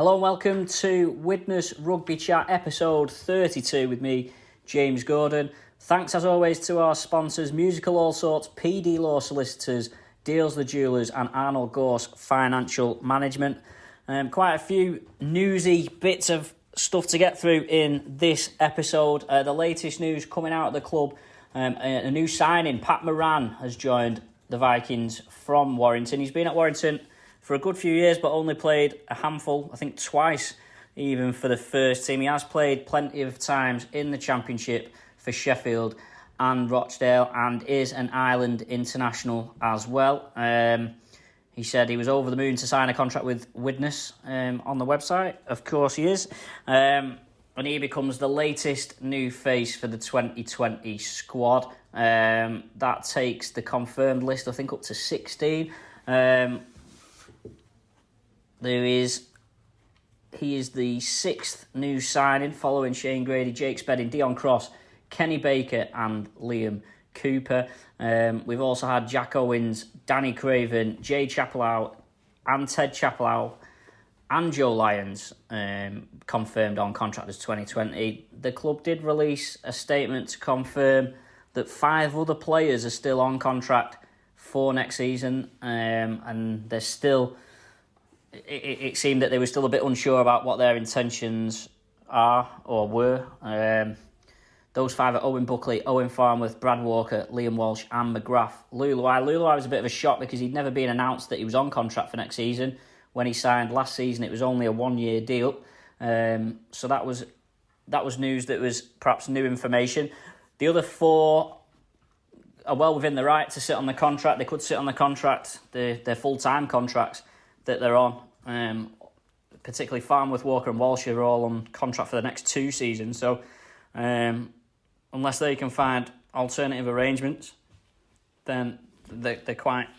Hello and welcome to Widnes Rugby Chat, episode 32 with me, James Gordon. Thanks as always to our sponsors, Musical All Sorts, PD Law Solicitors, Deals the Jewellers and Arnold Gorse Financial Management. Quite a few newsy bits of stuff to get through in this episode. The latest news coming out of the club, a new signing, Pat Moran has joined the Vikings from Warrington. He's been at Warrington for a good few years, but only played a handful, I think twice, even for the first team. He has played plenty of times in the Championship for Sheffield and Rochdale, and is an Ireland international as well. He said he was over the moon to sign a contract with Widnes on the website. Of course he is. And he becomes the latest new face for the 2020 squad. That takes the confirmed list, I think, up to 16. He is the sixth new signing following Shane Grady, Jake Spedding, Dion Cross, Kenny Baker and Liam Cooper. We've also had Jack Owens, Danny Craven, Jay Chapelau and Ted Chapelau and Joe Lyons confirmed on contract as 2020. The club did release a statement to confirm that 5 other players are still on contract for next season, and they're still... It seemed that they were still a bit unsure about what their intentions are or were. Those 5 are Owen Buckley, Owen Farnworth, Brad Walker, Liam Walsh and McGrath. Luluai was a bit of a shock because he'd never been announced that he was on contract for next season. When he signed last season, it was only a 1-year deal. So that was news that was perhaps new information. The other 4 are well within the right to sit on the contract. They could sit on the contract, their full-time contracts that they're on. Particularly Farnworth, Walker and Walsh are all on contract for the next 2 seasons. So unless they can find alternative arrangements, then they're quite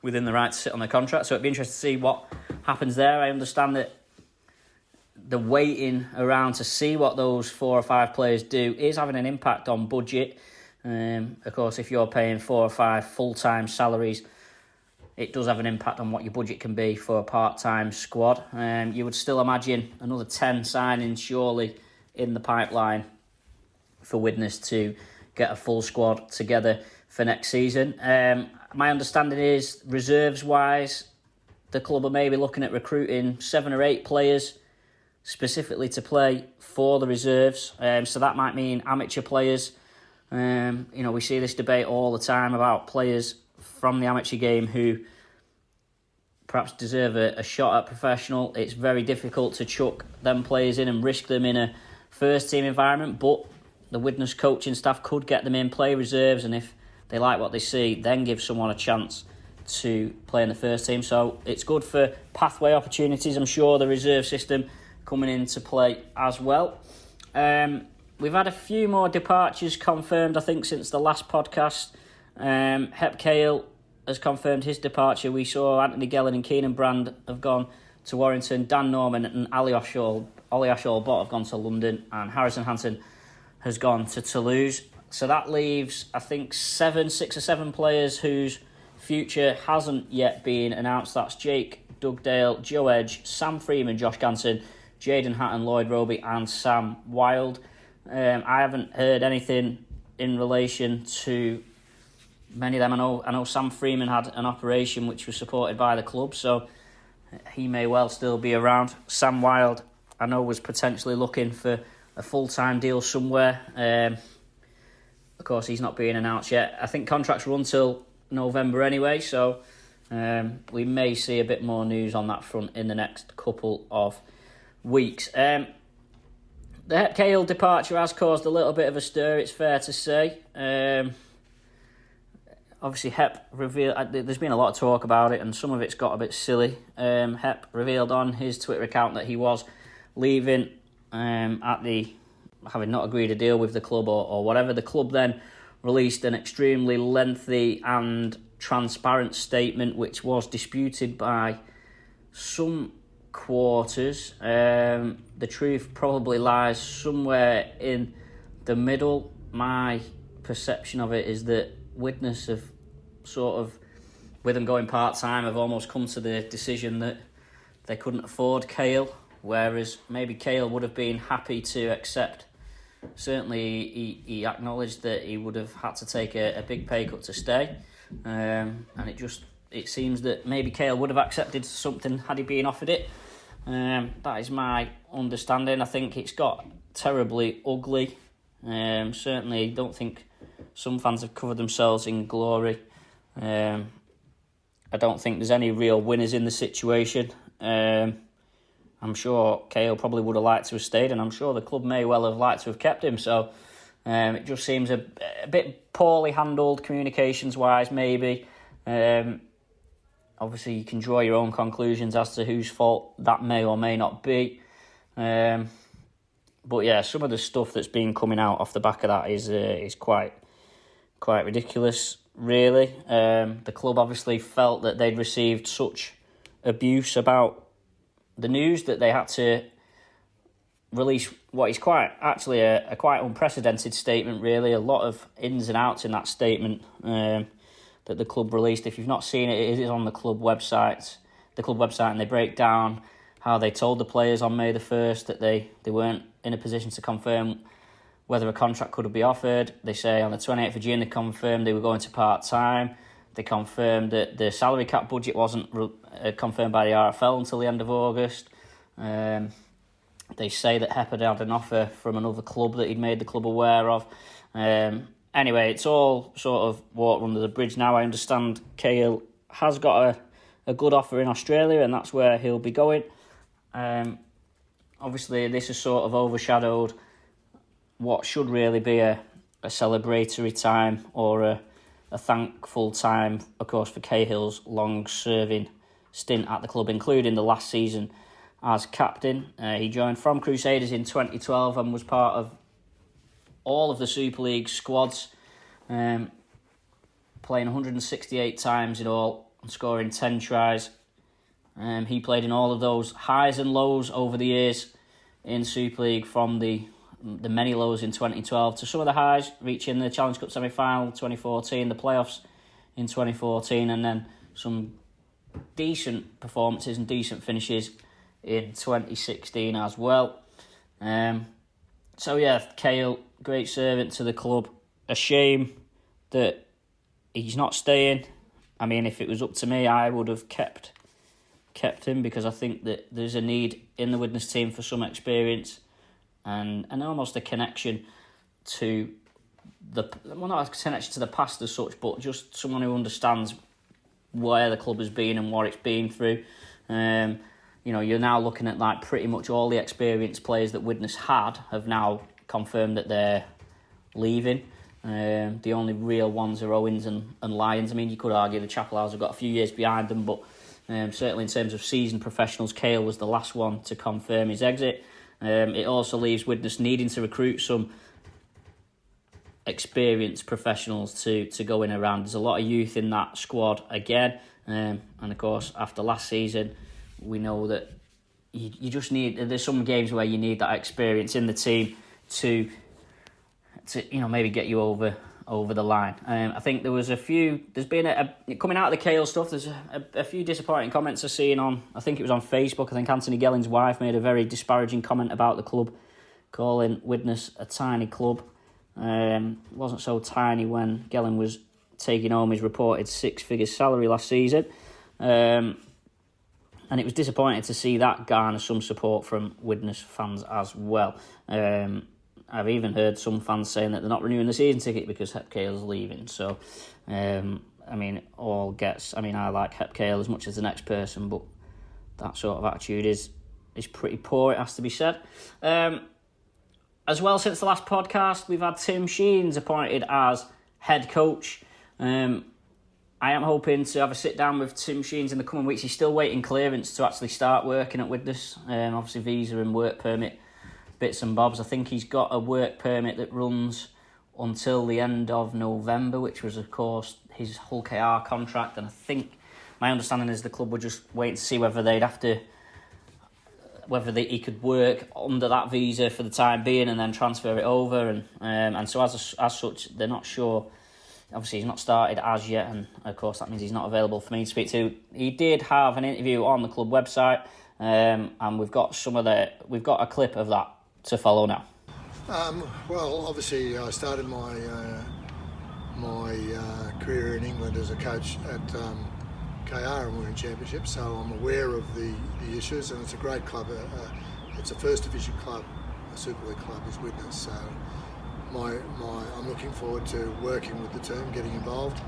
within the right to sit on the contract. So it'd be interesting to see what happens there. I understand that the waiting around to see what those 4 or 5 players do is having an impact on budget. Of course, if you're paying 4 or 5 full-time salaries, it does have an impact on what your budget can be for a part-time squad. You would still imagine another 10 signings surely in the pipeline for Widnes to get a full squad together for next season. My understanding is, reserves-wise, the club are maybe looking at recruiting 7 or 8 players specifically to play for the reserves. So that might mean amateur players. We see this debate all the time about players from the amateur game who perhaps deserve a shot at professional. It's very difficult to chuck them players in and risk them in a first team environment, but the Widnes coaching staff could get them in, play reserves, and if they like what they see, then give someone a chance to play in the first team. So it's good for pathway opportunities. I'm sure the reserve system coming into play as well. We've had a few more departures confirmed, I think, since the last podcast. Hep Cale has confirmed his departure. We saw Anthony Gellin and Keenan Brand have gone to Warrington. Dan Norman and Ollie Ashall-Bott have gone to London, and Harrison Hansen has gone to Toulouse. So that leaves, I think, 6 or 7 players whose future hasn't yet been announced. That's Jake Dugdale, Joe Edge, Sam Freeman, Josh Ganson, Jaden Hatton, Lloyd Roby and Sam Wilde. I haven't heard anything in relation to many of them. I know Sam Freeman had an operation which was supported by the club, so he may well still be around. Sam Wilde, I know, was potentially looking for a full-time deal somewhere. Of course, he's not being announced yet. I think contracts run till November anyway, so we may see a bit more news on that front in the next couple of weeks. The Hep Cale departure has caused a little bit of a stir, it's fair to say. Obviously, Hep revealed... There's been a lot of talk about it, and some of it's got a bit silly. Hep revealed on his Twitter account that he was leaving having not agreed a deal with the club or whatever. The club then released an extremely lengthy and transparent statement, which was disputed by some quarters. The truth probably lies somewhere in the middle. My perception of it is that Widnes have sort of, with them going part-time, have almost come to the decision that they couldn't afford Cale whereas maybe Cahill would have been happy to accept. Certainly, he acknowledged that he would have had to take a big pay cut to stay, and it seems that maybe Cahill would have accepted something had he been offered it. That is my understanding. I think it's got terribly ugly. Certainly, don't think some fans have covered themselves in glory. I don't think there's any real winners in the situation. I'm sure Cahill probably would have liked to have stayed, and I'm sure the club may well have liked to have kept him. So it just seems a bit poorly handled communications-wise, maybe. Obviously, you can draw your own conclusions as to whose fault that may or may not be. But yeah, some of the stuff that's been coming out off the back of that is quite ridiculous, really. The club obviously felt that they'd received such abuse about the news that they had to release what is quite unprecedented statement, really. A lot of ins and outs in that statement that the club released. If you've not seen it, it is on the club website, and they break down how they told the players on May the 1st that they weren't in a position to confirm whether a contract could be offered. They say on the 28th of June they confirmed they were going to part-time. They confirmed that the salary cap budget wasn't confirmed by the RFL until the end of August. They say that Heppard had an offer from another club that he'd made the club aware of. Anyway, it's all sort of water under the bridge now. I understand Cahill has got a good offer in Australia, and that's where he'll be going. Obviously, this has sort of overshadowed what should really be a celebratory time or a thankful time, of course, for Cahill's long-serving stint at the club, including the last season as captain. He joined from Crusaders in 2012 and was part of all of the Super League squads, playing 168 times in all and scoring 10 tries. He played in all of those highs and lows over the years in Super League, from the many lows in 2012 to some of the highs, reaching the Challenge Cup semi-final 2014, the playoffs in 2014, and then some decent performances and decent finishes in 2016 as well. So yeah, Cahill, great servant to the club. A shame that he's not staying. I mean, if it was up to me, I would have kept him, because I think that there's a need in the Widnes team for some experience and almost a connection to not a connection to the past as such, but just someone who understands where the club has been and what it's been through. You're now looking at like pretty much all the experienced players that Widnes had have now confirmed that they're leaving. The only real ones are Owens and Lyons. I mean, you could argue the Chapel House have got a few years behind them, but certainly in terms of seasoned professionals, Cahill was the last one to confirm his exit. It also leaves Widnes needing to recruit some experienced professionals to go in around. There's a lot of youth in that squad again, and of course after last season we know that you just need, there's some games where you need that experience in the team to maybe get you over the line. I think there's been coming out of the Cahill stuff, there's a few disappointing comments I've seen on, I think it was on Facebook. I think Anthony Gelling's wife made a very disparaging comment about the club, calling Widnes a tiny club. It wasn't so tiny when Gelling was taking home his reported six-figure salary last season. And it was disappointing to see that garner some support from Widnes fans as well. I've even heard some fans saying that they're not renewing the season ticket because Hep Cahill's leaving. So, I like Hep Cahill as much as the next person, but that sort of attitude is pretty poor, it has to be said. As well, since the last podcast, we've had Tim Sheens appointed as head coach. I am hoping to have a sit-down with Tim Sheens in the coming weeks. He's still waiting clearance to actually start working at Widnes. Obviously, visa and work permit, bits and bobs. I think he's got a work permit that runs until the end of November, which was, of course, his Hull KR contract. And I think my understanding is the club were just waiting to see whether he could work under that visa for the time being and then transfer it over. And so as such, they're not sure. Obviously, he's not started as yet, and of course that means he's not available for me to speak to. He did have an interview on the club website and we've got a clip of that to follow now. Well, obviously, I started my career in England as a coach at KR and winning championships, so I'm aware of the issues, and it's a great club. It's a first division club, a Super League club is Widnes. So I'm looking forward to working with the team, getting involved,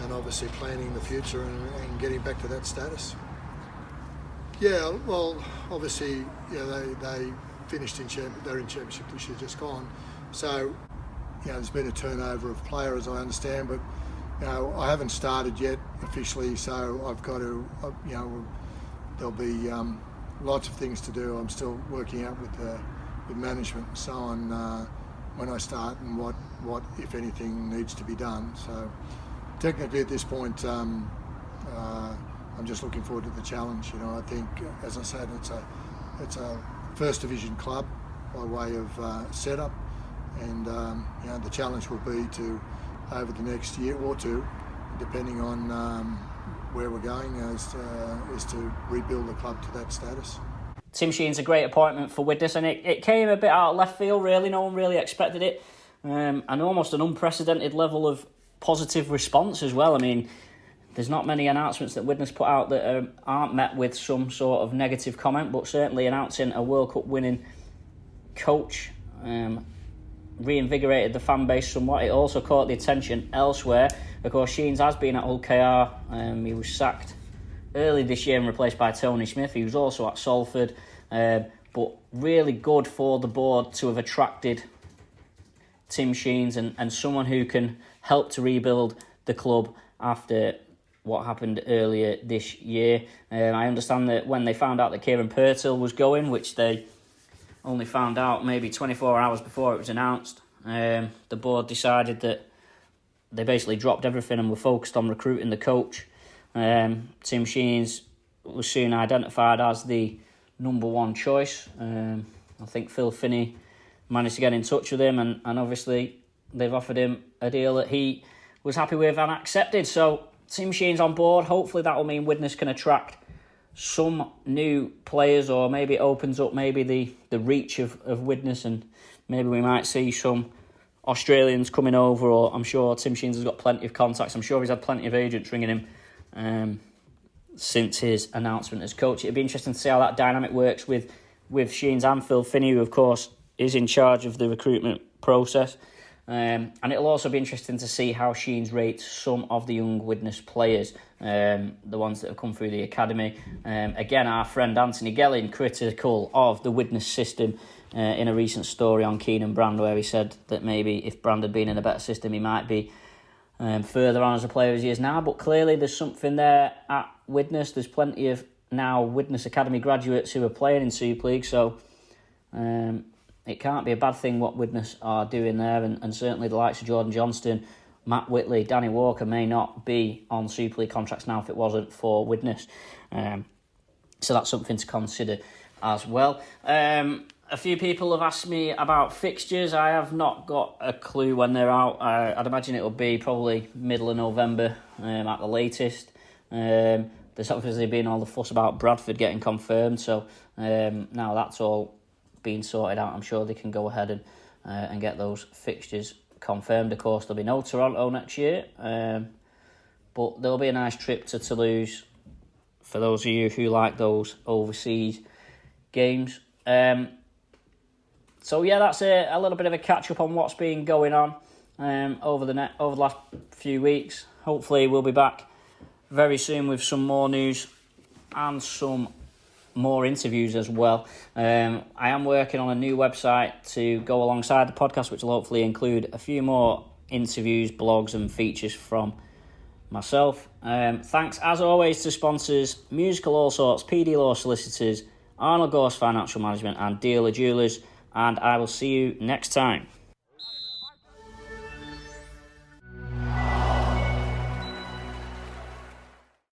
and obviously planning the future and getting back to that status. Yeah, well, obviously, they finished they're in championship this year, just gone. So, there's been a turnover of players, I understand, but I haven't started yet officially, so I've got to, there'll be lots of things to do. I'm still working out with management and so on when I start, and what if anything needs to be done. So technically at this point, I'm just looking forward to the challenge. I think, as I said, it's a first division club by way of setup, and the challenge will be to, over the next year or two, depending on where we're going, is to rebuild the club to that status. Tim Sheen's a great appointment for Widnes, and it came a bit out of left field, really. No one really expected it. And almost an unprecedented level of positive response as well. I mean, there's not many announcements that Widnes put out that aren't met with some sort of negative comment, but certainly announcing a World Cup winning coach reinvigorated the fan base somewhat. It also caught the attention elsewhere. Of course, Sheens has been at Hull KR. He was sacked early this year and replaced by Tony Smith. He was also at Salford. But really good for the board to have attracted Tim Sheens and someone who can help to rebuild the club after what happened earlier this year. I understand that when they found out that Kieran Purtill was going, which they only found out maybe 24 hours before it was announced, the board decided that they basically dropped everything and were focused on recruiting the coach. Tim Sheens was soon identified as the number one choice. I think Phil Finney managed to get in touch with him, and obviously they've offered him a deal that he was happy with and accepted. So Tim Sheens on board. Hopefully that will mean Widnes can attract some new players, or maybe it opens up maybe the reach of Widnes, and maybe we might see some Australians coming over. Or I'm sure Tim Sheens has got plenty of contacts. I'm sure he's had plenty of agents ringing him since his announcement as coach. It'd be interesting to see how that dynamic works with Sheens and Phil Finney, who of course is in charge of the recruitment process. And it'll also be interesting to see how Sheens rates some of the young Widnes players, the ones that have come through the academy. Again, our friend Anthony Gelling, critical of the Widnes system in a recent story on Keenan Brand, where he said that maybe if Brand had been in a better system, he might be further on as a player as he is now. But clearly there's something there at Widnes. There's plenty of now Widnes Academy graduates who are playing in Super League, so it can't be a bad thing what Widnes are doing there, and certainly the likes of Jordan Johnston, Matt Whitley, Danny Walker may not be on Super League contracts now if it wasn't for Widnes. So that's something to consider as well. A few people have asked me about fixtures. I have not got a clue when they're out. I'd imagine it'll be probably middle of November at the latest. There's obviously been all the fuss about Bradford getting confirmed, so now that's all been sorted out. I'm sure they can go ahead and get those fixtures confirmed. Of course, there'll be no Toronto next year, but there'll be a nice trip to Toulouse for those of you who like those overseas games. So yeah, that's a little bit of a catch-up on what's been going on over the last few weeks. Hopefully we'll be back very soon with some more news and some more interviews as well. I am working on a new website to go alongside the podcast, which will hopefully include a few more interviews, blogs and features from myself. Thanks as always to sponsors Musical All Sorts, PD Law Solicitors, Arnold Gorse Financial Management and Dealer Jewelers, and I will see you next time.